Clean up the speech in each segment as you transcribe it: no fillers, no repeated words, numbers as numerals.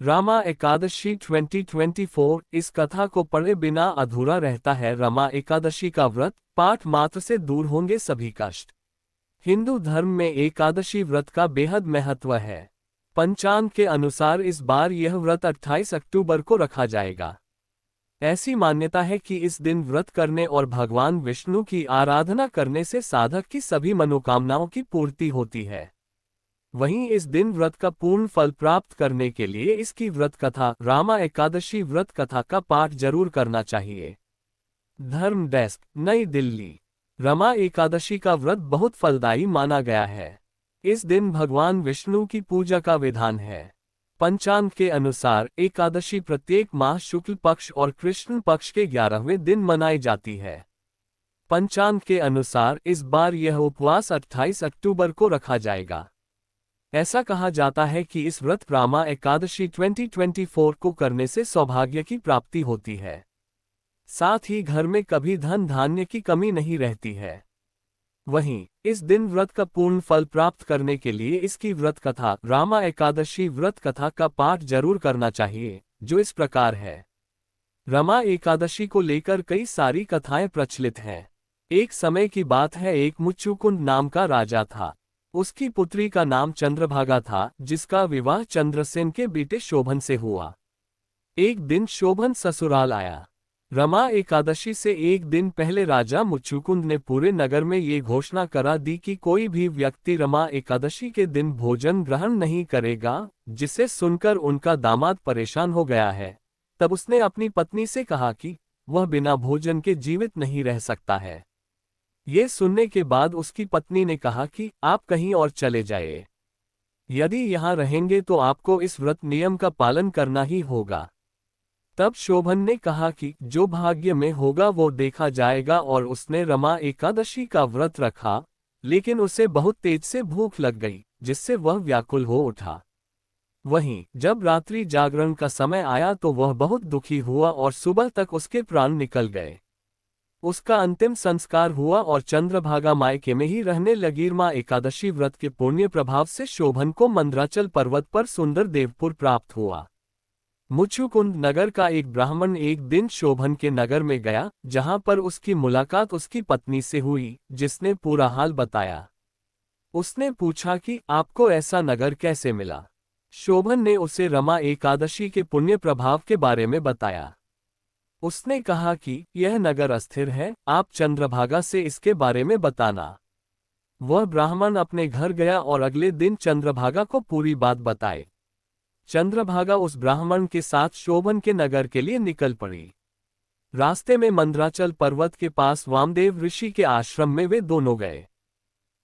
रमा एकादशी 2024। इस कथा को पढ़े बिना अधूरा रहता है रमा एकादशी का व्रत। पाठ मात्र से दूर होंगे सभी कष्ट। हिंदू धर्म में एकादशी व्रत का बेहद महत्व है। पंचांग के अनुसार इस बार यह व्रत 28 अक्टूबर को रखा जाएगा। ऐसी मान्यता है कि इस दिन व्रत करने और भगवान विष्णु की आराधना करने से साधक की सभी मनोकामनाओं की पूर्ति होती है। वहीं इस दिन व्रत का पूर्ण फल प्राप्त करने के लिए इसकी व्रत कथा रामा एकादशी व्रत कथा का पाठ जरूर करना चाहिए। धर्म डेस्क, नई दिल्ली। रमा एकादशी का व्रत बहुत फलदायी माना गया है। इस दिन भगवान विष्णु की पूजा का विधान है। पंचांग के अनुसार एकादशी प्रत्येक माह शुक्ल पक्ष और कृष्ण पक्ष के 11वें दिन मनाई जाती है। पंचांग के अनुसार इस बार यह उपवास 28 अक्टूबर को रखा जाएगा। ऐसा कहा जाता है कि इस व्रत रामा एकादशी 2024 को करने से सौभाग्य की प्राप्ति होती है। साथ ही घर में कभी धन धान्य की कमी नहीं रहती है। वहीं इस दिन व्रत का पूर्ण फल प्राप्त करने के लिए इसकी व्रत कथा रामा एकादशी व्रत कथा का पाठ जरूर करना चाहिए, जो इस प्रकार है। रमा एकादशी को लेकर कई सारी कथाएं प्रचलित हैं। एक समय की बात है, एक मुच्चुकुंद नाम का राजा था। उसकी पुत्री का नाम चंद्रभागा था, जिसका विवाह चंद्रसेन के बेटे शोभन से हुआ। एक दिन शोभन ससुराल आया। रमा एकादशी से एक दिन पहले राजा मुच्चुकुंद ने पूरे नगर में ये घोषणा करा दी कि कोई भी व्यक्ति रमा एकादशी के दिन भोजन ग्रहण नहीं करेगा, जिसे सुनकर उनका दामाद परेशान हो गया है। तब उसने अपनी पत्नी से कहा कि वह बिना भोजन के जीवित नहीं रह सकता है। ये सुनने के बाद उसकी पत्नी ने कहा कि आप कहीं और चले जाइए। यदि यहाँ रहेंगे तो आपको इस व्रत नियम का पालन करना ही होगा। तब शोभन ने कहा कि जो भाग्य में होगा वो देखा जाएगा, और उसने रमा एकादशी का व्रत रखा। लेकिन उसे बहुत तेज से भूख लग गई, जिससे वह व्याकुल हो उठा। वहीं जब रात्रि जागरण का समय आया तो वह बहुत दुखी हुआ और सुबह तक उसके प्राण निकल गए। उसका अंतिम संस्कार हुआ और चंद्रभागा मायके में ही रहने लगी। रमा एकादशी व्रत के पुण्य प्रभाव से शोभन को मंद्राचल पर्वत पर सुंदर देवपुर प्राप्त हुआ। मुच्चुकुंद नगर का एक ब्राह्मण एक दिन शोभन के नगर में गया, जहां पर उसकी मुलाकात उसकी पत्नी से हुई, जिसने पूरा हाल बताया। उसने पूछा कि आपको ऐसा नगर कैसे मिला। शोभन ने उसे रमा एकादशी के पुण्य प्रभाव के बारे में बताया। उसने कहा कि यह नगर अस्थिर है, आप चंद्रभागा से इसके बारे में बताना। वह ब्राह्मण अपने घर गया और अगले दिन चंद्रभागा को पूरी बात बताई। चंद्रभागा उस ब्राह्मण के साथ शोभन के नगर के लिए निकल पड़ी। रास्ते में मंद्राचल पर्वत के पास वामदेव ऋषि के आश्रम में वे दोनों गए।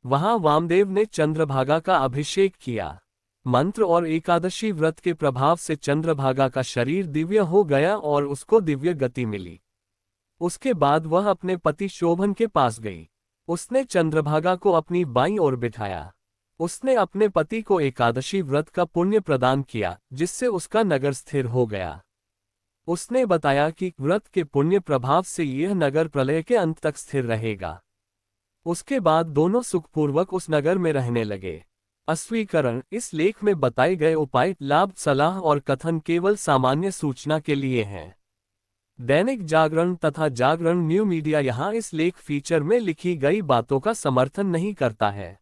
वहां वामदेव ने चंद्रभागा का अभिषेक किया। मंत्र और एकादशी व्रत के प्रभाव से चंद्रभागा का शरीर दिव्य हो गया और उसको दिव्य गति मिली। उसके बाद वह अपने पति शोभन के पास गई। उसने चंद्रभागा को अपनी बाईं ओर बिठाया। उसने अपने पति को एकादशी व्रत का पुण्य प्रदान किया, जिससे उसका नगर स्थिर हो गया। उसने बताया कि व्रत के पुण्य प्रभाव से यह नगर प्रलय के अंत तक स्थिर रहेगा। उसके बाद दोनों सुखपूर्वक उस नगर में रहने लगे। अस्वीकरण: इस लेख में बताए गए उपाय, लाभ, सलाह और कथन केवल सामान्य सूचना के लिए हैं। दैनिक जागरण तथा जागरण न्यू मीडिया यहाँ इस लेख फीचर में लिखी गई बातों का समर्थन नहीं करता है।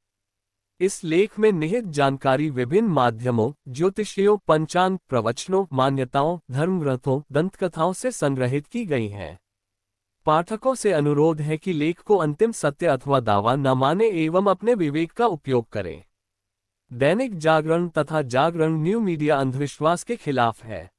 इस लेख में निहित जानकारी विभिन्न माध्यमों, ज्योतिषियों, पंचांग, प्रवचनों, मान्यताओं, धर्म ग्रंथों, दंतकथाओं से संग्रहित की गई हैं। पाठकों से अनुरोध है कि लेख को अंतिम सत्य अथवा दावा न माने एवं अपने विवेक का उपयोग करें। दैनिक जागरण तथा जागरण न्यू मीडिया अंधविश्वास के खिलाफ है।